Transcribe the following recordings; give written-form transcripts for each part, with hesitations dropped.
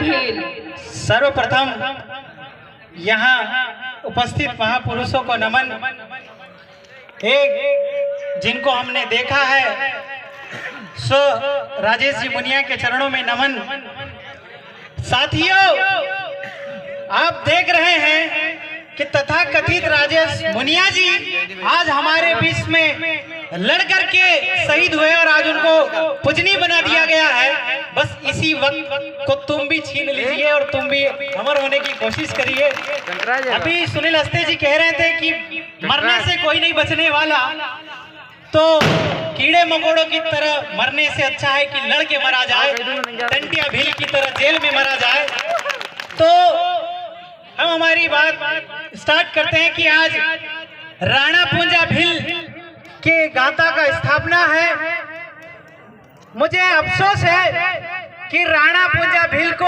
भील। सर्वप्रथम यहाँ उपस्थित महापुरुषों को नमन। एक जिनको हमने देखा है सो राजेश जी मुनिया के चरणों में नमन। साथियों, आप देख रहे हैं कि तथाकथित राजेश मुनिया जी आज हमारे बीच में लड़ करके शहीद हुए और आज उनको पूजनीय बना दिया गया है। बस इसी वक्त को तुम भी छीन लीजिए और तुम भी अमर होने की कोशिश करिए। अभी सुनील हस्ते जी कह रहे थे कि मरने से कोई नहीं बचने वाला, तो कीड़े मकोड़ों की तरह मरने से अच्छा है कि लड़ के मरा जाए, टंटिया भील की तरह जेल में मरा जाए। तो हम हमारी बात स्टार्ट करते हैं कि आज राणा पूंजा भील के गाथा का स्थापना है। मुझे अफसोस है कि राणा पूंजा भील को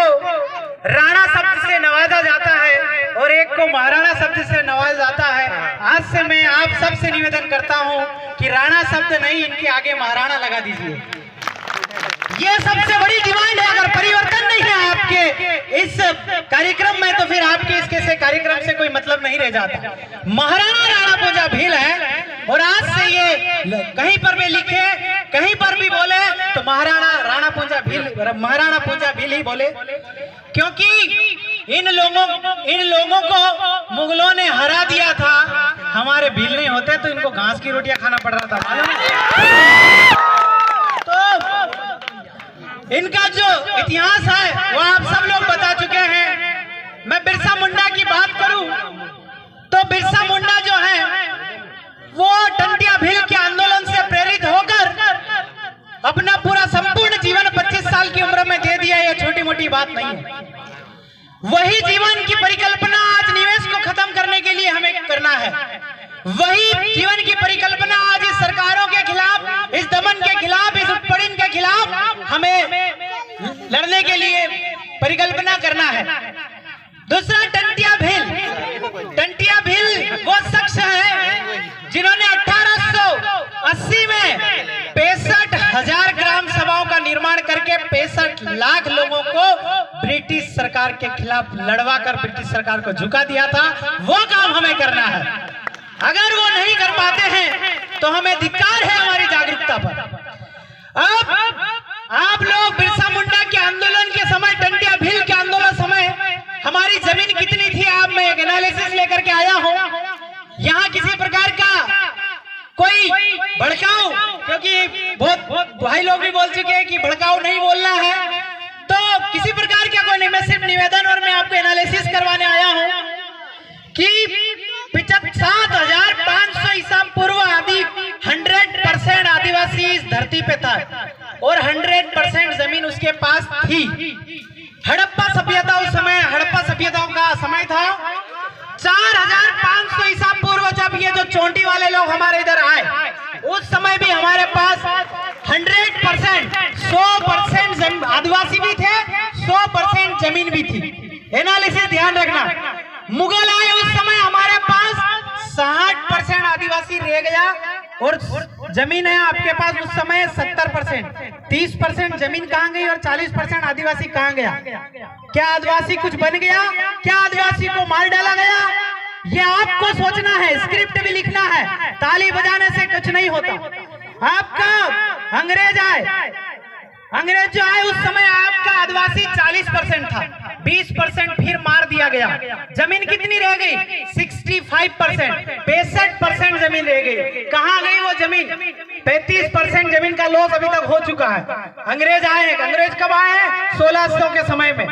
राणा शब्द से नवाजा जाता है और एक को महाराणा शब्द से नवाजा जाता है। आज से मैं आप सबसे निवेदन करता हूं कि राणा शब्द नहीं, इनके आगे महाराणा लगा दीजिए। ये सबसे बड़ी डिमांड है। अगर परिवर्तन नहीं है आपके इस कार्यक्रम में तो फिर आपके इसके से कार्यक्रम से कोई मतलब नहीं रह जाता। महाराणा राणा पूंजा भील है और आज से ये कहीं पर भी लिखे, कहीं पर भी बोले तो महाराणा राणा पूंजा भील ही बोले, क्योंकि इन लोगों को मुगलों ने हरा दिया था। हमारे भील नहीं होते तो इनको घास की रोटियां खाना पड़ रहा था। तो इनका जो इतिहास है वो आप सब लोग बता चुके हैं। मैं बिरसा मुंडा की बात करूं तो बिरसा मुंडा जो है वो टंटिया भील के आंदोलन से प्रेरित होकर अपना पूरा संपूर्ण जीवन 25 साल की उम्र में दे दिया। ये छोटी मोटी बात नहीं है। वही जीवन की परिकल्पना आज निवेश को खत्म करने के लिए हमें करना है। वही जीवन की परिकल्पना आज इस सरकारों के खिलाफ, इस दमन के खिलाफ, इस उत्पीड़न के खिलाफ हमें लड़ने के लिए परिकल्पना करना है। दूसरा, टंटिया भील वो शख्स है जिन्होंने 1880 में 65,000 ग्राम सभाओं का निर्माण करके 65 लाख लोगों को ब्रिटिश सरकार के खिलाफ लड़वा कर ब्रिटिश सरकार को झुका दिया था। वो काम हमें करना है। अगर वो नहीं कर पाते हैं तो हमें धिक्कार है हमारी जागरूकता पर। अब आप लोग बिरसा मुंडा के आंदोलन के समय, टंटिया भील के आंदोलन समय हमारी जमीन कितनी थी, आप मैं एक एनालिसिस लेकर के आया हूं। यहाँ किसी प्रकार का कोई भड़काऊ, क्योंकि बहुत भाई लोग भी बोल चुके हैं कि भड़काऊ नहीं बोलना है, तो किसी प्रकार का कोई नहीं। मैं सिर्फ निवेदन और मैं आपको एनालिसिस करवाने आया हूं कि 7,500 ईसा पूर्व आदि 100% आदिवासी इस धरती पे था और 100% जमीन उसके पास थी। हड़प्पा सभ्यता, उस समय हड़प्पा सभ्यताओं का समय था। 4,500 ईसा पूर्व जब ये जो चोंटी वाले लोग हमारे इधर आए, उस समय भी हमारे पास 100% 100% आदिवासी भी थे, 100% जमीन भी थी। एनालिसिस ध्यान रखना। मुगल आए उस समय हमारे पास 60% आदिवासी रह गया और जमीन है आपके पास उस समय 70%। 30% जमीन कहां गई और 40% आदिवासी कहां गया? क्या आदिवासी कुछ बन गया? क्या आदिवासी को मार डाला गया? ये आपको सोचना है, स्क्रिप्ट भी लिखना है। ताली बजाने से कुछ नहीं होता। आपका अंग्रेज जो आए उस समय आपका आदिवासी 40% था, 20% फिर मार दिया गया। जमीन कितनी रह गई? 65%। 65% जमीन रह गई। कहां गई वो जमीन? 35% जमीन का लॉस अभी तक हो चुका है। अंग्रेज आए हैं। अंग्रेज कब आए हैं? 1600 के समय में।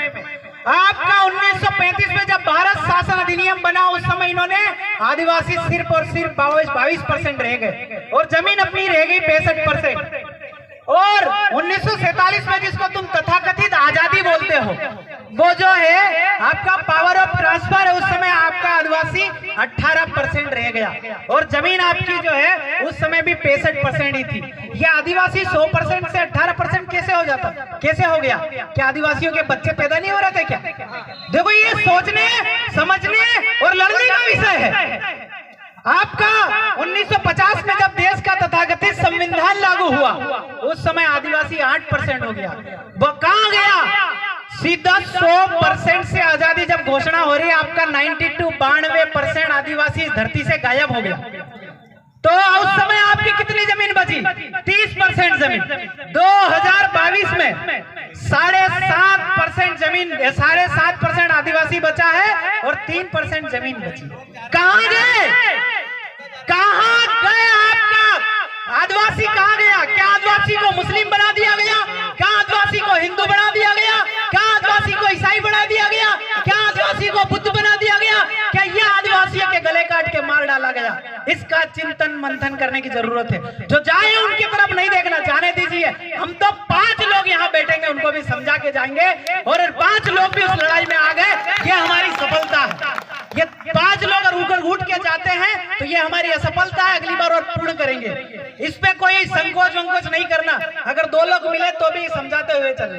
आपका 1935 में जब भारत शासन अधिनियम बना उस समय इन्होंने आदिवासी सिर्फ और सिर्फ 22% रह गए और जमीन अपनी रह गई 65%। और 1947 में जिसको तुम तथाकथित आजादी बोलते हो, वो जो है आपका पावर ऑफ ट्रांसफर है, उस समय आपका आदिवासी 18% रह गया और जमीन आपकी जो है उस समय भी 65% ही थी। ये आदिवासी 100% से 18% कैसे हो जाता? कैसे हो गया? क्या आदिवासियों के बच्चे पैदा नहीं हो रहे थे क्या? देखो, ये सोचने, समझने और लड़ने का विषय है। आपका 1950 में जब देश का तथाकथित संविधान लागू हुआ, उस समय आदिवासी 8% हो गया। वो कहां गया? सीधा 100% से आजादी जब घोषणा हो रही है, आपका 92% आदिवासी इस धरती से गायब हो गया। तो उस समय आपकी कितनी जमीन बची? 30% जमीन। 2022 में 7.5% जमीन, 7.5% आदिवासी बचा है और 3% जमीन बची। कहां गए? कहां गए आपका आदिवासी? कहां गया? क्या आदिवासी को मुस्लिम बना दिया गया? क्या आदिवासी को हिंदू बना दिया गया? क्या आदिवासी को ईसाई बना दिया गया? क्या आदिवासी को बुद्ध बना दिया गया? क्या यह आदिवासियों के गले काट के मार डाला गया? इसका चिंतन मंथन करने की जरूरत है। जो जाए उनकी तरफ नहीं देखना, जाने दीजिए। हम तो 5 लोग यहाँ बैठेंगे, उनको भी समझा के जाएंगे और 5 लोग भी उस लड़ाई में आ गए। ये हमारी सफलता है। ये 5 लोग अगर उठ के जाते हैं तो ये हमारी असफलता है। अगली बार और पूर्ण करेंगे। इस पे कोई संकोच वंकोच नहीं करना। अगर 2 लोग मिले तो भी समझाते हुए चले।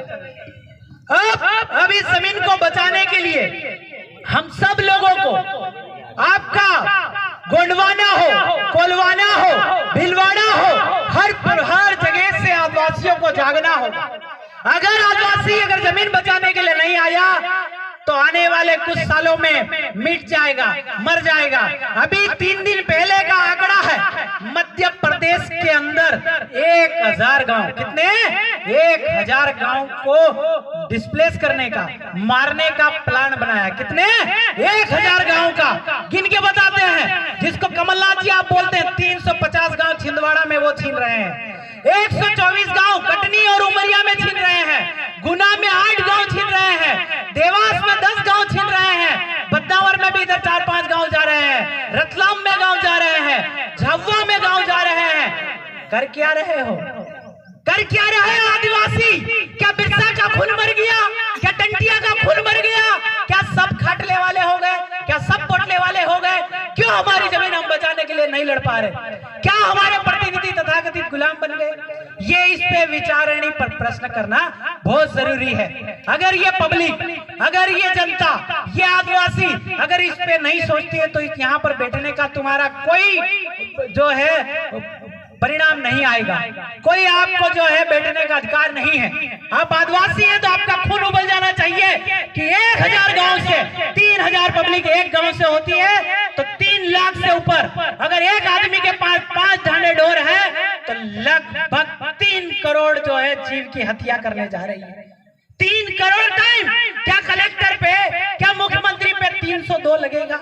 अब इस जमीन को बचाने के लिए हम सब लोगों को, आपका गोंडवाना हो, कोलवाना हो, भिलवाड़ा हो, हर जगह से आदिवासियों को जागना होगा। अगर आदिवासी जमीन बचाने के लिए नहीं आया तो आने वाले कुछ सालों में मिट जाएगा, मर जाएगा। अभी 3 दिन पहले का आंकड़ा है, मध्य प्रदेश के अंदर 1000 गांव, कितने? 1000 गांव को डिस्प्लेस करने का, मारने का प्लान बनाया। कितने? 1000 गांव का गिन के बताते हैं। जिसको कमलनाथ जी आप बोलते हैं, 350 गांव छिंदवाड़ा में वो छीन रहे हैं। 124 गांव कटनी और उमरिया में छीन रहे हैं। गुना में 8 गांव छीन रहे हैं। देवास में 10 गांव छीन रहे हैं। बद्दावर में भी इधर 4-5 गांव जा रहे हैं। रतलाम में गांव जा रहे हैं। झाबुआ में गांव जा रहे हैं। कर क्या रहे हो? कर क्या रहे हैं आदिवासी? क्या बिरसा का खून मर गया? क्या टंटिया का खून मर गया? क्या सब खाटले वाले हो गए? क्या सब पोटले वाले हो गए? क्यों हमारी जमीन हम बचाने के लिए नहीं लड़ पा रहे? क्या हमारे प्रतिनिधि तथाकथित गुलाम बन गए? ये इस पे विचारणी पर प्रश्न करना बहुत जरूरी है। अगर ये पब्लिक, अगर ये जनता, ये आदिवासी अगर इस पे नहीं सोचती है तो यहाँ पर बैठने का तुम्हारा कोई जो है परिणाम नहीं आएगा। कोई आपको जो है बैठने का अधिकार नहीं है। आप आदिवासी हैं तो आपका खून उबल जाना चाहिए कि 1000 गांव से 3000 पब्लिक एक गांव से होती है तो 3 लाख से ऊपर अगर एक आदमी के पास 5 ढांडे डोर है तो लगभग 3 करोड़ जो है जीव की हत्या करने जा रही है। 3 करोड़ टाइम। क्या कलेक्टर पे, क्या मुख्यमंत्री पे 302 लगेगा?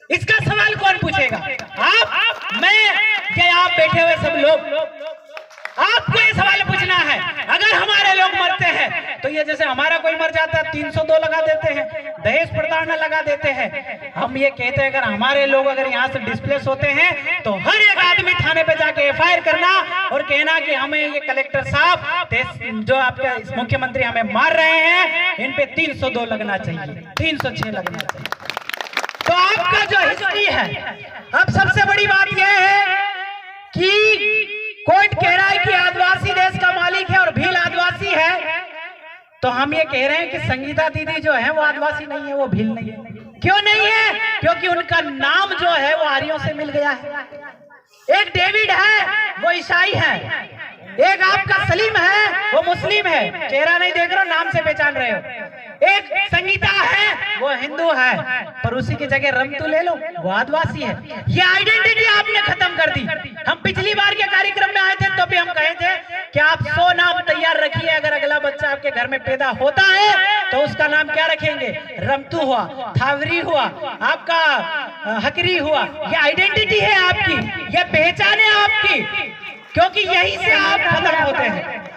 इसका सवाल कौन पूछेगा? आप, मैं, क्या आप बैठे हुए सब लोग? आपको ये सवाल पूछना है। अगर हमारे लोग मरते हैं तो ये जैसे हमारा कोई मर जाता है 302 लगा देते हैं, दहेज प्रताड़ना लगा देते हैं। हम ये कहते हैं अगर हमारे लोग अगर यहाँ से डिस्प्लेस होते हैं तो हर एक आदमी थाने पे जाके FIR करना और कहना कि हमें ये कलेक्टर साहब जो आपका मुख्यमंत्री हमें मार रहे हैं इन पे 302 लगना चाहिए, 306 लगना चाहिए। तो आपका जो हिस्ट्री है, अब सबसे बड़ी बात यह है कि कोर्ट कह रहा है कि आदिवासी देश का मालिक है और भील आदिवासी है, तो हम ये कह रहे हैं कि संगीता दीदी जो है वो आदिवासी नहीं है, वो भील नहीं है। क्यों नहीं है? क्योंकि उनका नाम जो है वो आर्यों से मिल गया है। एक डेविड है वो ईसाई है, एक आपका सलीम है वो मुस्लिम है, चेहरा नहीं देख रहे हो, नाम से पहचान रहे हो। एक संगीता है वो हिंदू है, पर उसी की जगह रमतू ले लो वो आदिवासी है। ये आइडेंटिटी आपने खत्म कर दी। हम पिछली बार के कार्यक्रम में आए थे तो भी हम कहे थे कि आप 100 नाम तैयार रखिए, अगर अगला बच्चा आपके घर में पैदा होता है तो उसका नाम क्या रखेंगे? रमतू हुआ, थावरी हुआ, आपका हकरी हुआ। ये आइडेंटिटी है आपकी, ये पहचान है आपकी, क्योंकि यही से आप खत्म होते हैं।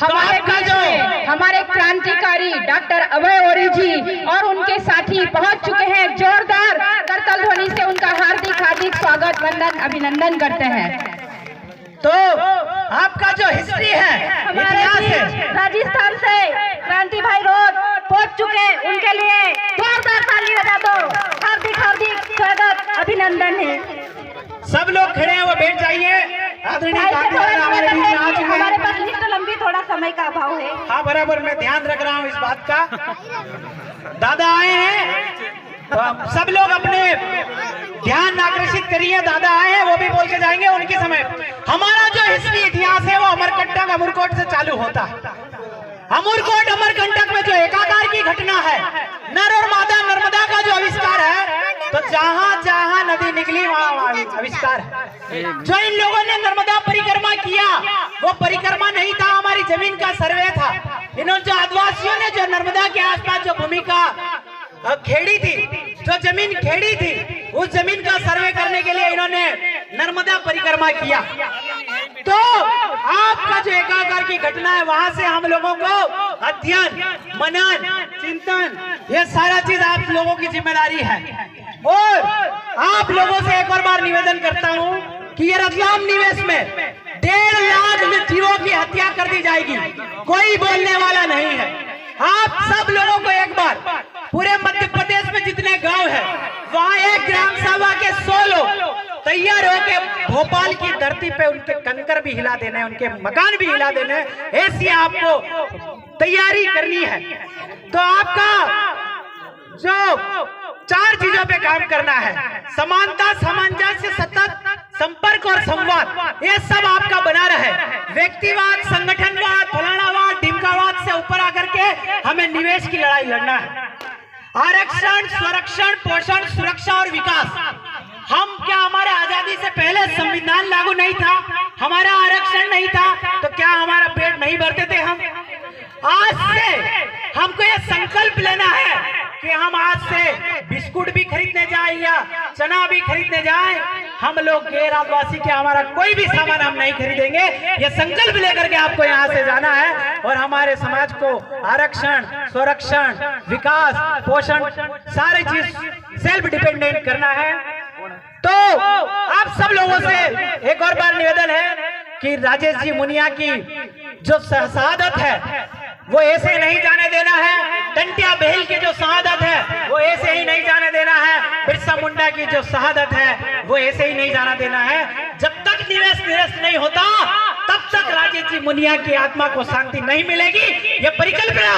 हमारे बीच में हमारे क्रांतिकारी डॉक्टर अभय ओरी जी और उनके साथी पहुंच चुके हैं। जोरदार करताल ध्वनि से उनका हार्दिक हार्दिक स्वागत, वंदन, अभिनंदन करते हैं। तो आपका जो हिस्ट्री है, इतिहास है, राजस्थान से क्रांति भाई रोड पहुंच चुके हैं, उनके लिए जोरदार ताली बजा दो। हार्दिक हार्दिक स्वागत, अभिनंदन है। सब लोग खड़े हैं, वो बैठ जाइए। आदरणीय हमारे बीच में आ चुके हैं। हमारे पास लिस्ट लंबी, थोड़ा समय का अभाव है। हाँ बराबर, मैं ध्यान रख रहा हूँ इस बात का। दादा आए हैं तो सब लोग अपने ध्यान आकर्षित करिए। दादा आए हैं, वो भी बोल के जाएंगे उनके समय। हमारा जो हिस्ट्री इतिहास है वो अमरकट्टा का मुरकोट से चालू होता है। अमरकोट अमरकंटक में जो एकाकार की घटना है, नर और मादा नर्मदा का जो आविष्कार है, तो जहां जहां नदी निकली वहां आविष्कार है। जो इन लोगों ने नर्मदा परिक्रमा किया, वो परिक्रमा नहीं था, हमारी जमीन का सर्वे था। इन्होंने जो आदिवासियों ने जो नर्मदा के आसपास जो भूमि का खेड़ी थी, जो जमीन खेड़ी थी, उस जमीन का सर्वे करने के लिए इन्होंने नर्मदा परिक्रमा किया। तो आपका जो एकाकार की घटना है, वहां से हम लोगों को अध्ययन, मनन, चिंतन, ये सारा चीज आप लोगों की जिम्मेदारी है। और आप लोगों से एक और बार निवेदन करता हूं कि ये रतलाम निवेश में 1.5 लाख जीवों की हत्या कर दी जाएगी, कोई बोलने वाला नहीं है। आप सब लोगों को एक बार पूरे मध्य प्रदेश में जितने गांव है, वहां एक ग्राम सभा के 100 लोग तैयार होके भोपाल की धरती पे उनके कंकर भी हिला देने, उनके मकान भी हिला देने, ऐसी आपको तैयारी करनी है। तो आपका जो 4 चीजों पे काम करना है, समानता, सामंजस्य, सतत संपर्क और संवाद, ये सब आपका बना रहे। व्यक्तिवाद, संगठनवाद, फलानावाद, ढिमकावाद से ऊपर आकर के हमें निवेश की लड़ाई लड़ना है। आरक्षण, संरक्षण, पोषण, सुरक्षा और विकास। हम क्या हमारे आजादी से पहले संविधान लागू नहीं था, हमारा आरक्षण नहीं था, तो क्या हमारा पेट नहीं भरते थे हम? आज से हमको ये संकल्प लेना है कि हम आज से बिस्कुट भी खरीदने जाए या चना भी खरीदने जाए, हम लोग गैर आदिवासी के हमारा कोई भी सामान हम नहीं खरीदेंगे। ये संकल्प लेकर के आपको यहाँ से जाना है और हमारे समाज को आरक्षण, संरक्षण, विकास, पोषण, सारी चीज सेल्फ डिपेंडेंट करना है। तो आप सब लोगों से एक और बार निवेदन है कि राजेश जी मुनिया की जो शहादत है, वो ऐसे ही नहीं जाने देना है। टंटिया बहल की जो शहादत है, वो ऐसे ही नहीं जाने देना है। बिरसा मुंडा की जो शहादत है, वो ऐसे ही नहीं जाना देना है। जब तक निवेश निरस्त नहीं होता, तब तक राजेश जी मुनिया की आत्मा को शांति नहीं मिलेगी। ये परिकल्पना